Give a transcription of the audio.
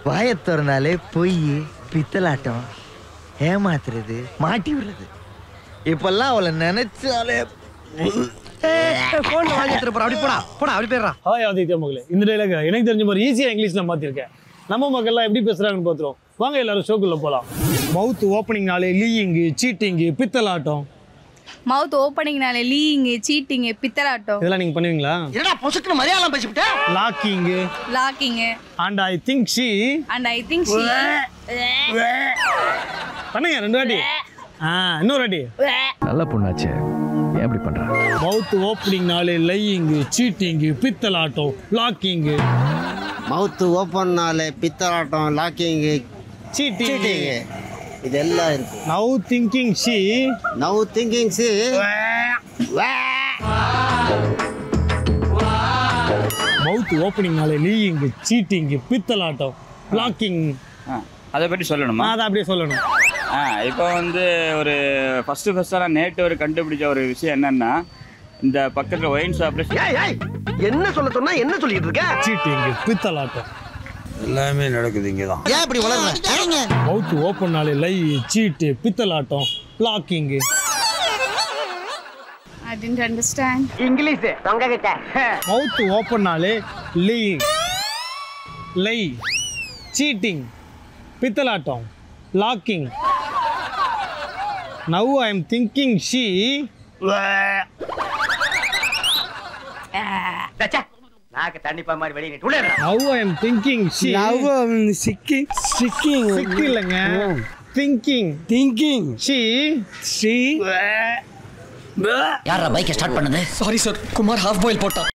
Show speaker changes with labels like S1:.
S1: வாயை திறந்தாலே பொய், பித்தலாட்டம், ஏமாத்துறது, மாட்டி விடுறது. இப்பெல்லாம் அவளை நினைச்சாலே போன்ல வாங்கி எடுத்துட்டு அப்படி போடா போடா அப்படி போயிடுறா.
S2: ஹாய் ஆதித்யா மகளே, இந்த டைலாக் எனக்கு தெரிஞ்ச மாதிரி ஈஸியாக இங்கிலீஷ்ல மாற்றிருக்கேன். நம்ம மக்கள்லாம் எப்படி பேசுகிறாங்கன்னு பார்த்துருவோம். வாங்க எல்லாரும் ஷோக்குள்ளே போகலாம். மவுத் ஓப்பனிங்னாலே லீயிங்கு, சீட்டிங்கு, பித்தலாட்டம்.
S3: மவுத் ஓப்பனிங்னாலே லீயிங்கு, சீட்டிங்கு, பித்தலாட்டம்.
S2: இதெல்லாம் நீங்கள் பண்ணுவீங்களா?
S1: என்னடா பொசுக்குன்னு மரியாதை பேசிவிட்ட.
S2: Lacking,
S3: lacking,
S2: and I think she,
S3: and I think she.
S2: பண்ணுங்க 2 வாட்டி. இன்னொரு வாட்டி.
S4: நல்ல பொண்ணாச்சே, ஏன் இப்படி பண்ற?
S2: மவுத் ஓப்பனிங்னாலே லையிங்கு, சீட்டிங்கு, பித்தலாட்டம், லாக்கிங்கு.
S5: மவுத்து ஓப்பன்னாலே பித்தலாட்டம், லாக்கிங்கு,
S2: சீட்டிங்கு,
S5: இதெல்லாம் இருக்கு.
S2: Now thinking she,
S5: now thinking she.
S2: Mouth ஓப்பனிங்னாலே லீயிங்கு, சீட்டிங்கு, பித்தலாட்டம், லாக்கிங்.
S6: அதை பற்றி சொல்லணுமா?
S2: அதை அப்படியே சொல்லணும்.
S6: இப்போ வந்து ஒரு ஃபஸ்ட்டாக நான் நேற்று ஒரு கண்டுபிடிச்ச ஒரு விஷயம் என்னன்னா, இந்த பக்கத்தில் ஒயின் ஷாப்பில்
S1: என்ன சொல்ல சொன்னா என்ன சொல்லிட்டு இருக்க?
S2: சீட்டிங்கு, பித்தலாட்டம்
S5: எல்லாமே நடக்குது இங்கே தான்.
S1: ஏன் இப்படி வளர்ற?
S2: மவுத் ஓப்பன்னாலே லை, சீட்டு, பித்தலாட்டம், locking.
S3: I didn't understand.
S1: English தொங்க கிட்ட.
S2: மவுத் ஓப்பன்னாலே லீ, லை, சீட்டிங், பித்தலாட்டம், lacking. Now I am thinking she.
S1: நாக்கு தண்ணி பா மாதிரி வெளியே துளையற.
S2: Now I am thinking she. சிக்கிங் இல்லைங்க, திங்கிங் ஷீ.
S7: யாரா பைக்கை ஸ்டார்ட் பண்ணது?
S4: Sorry sir, Kumar half boil போட்டான்.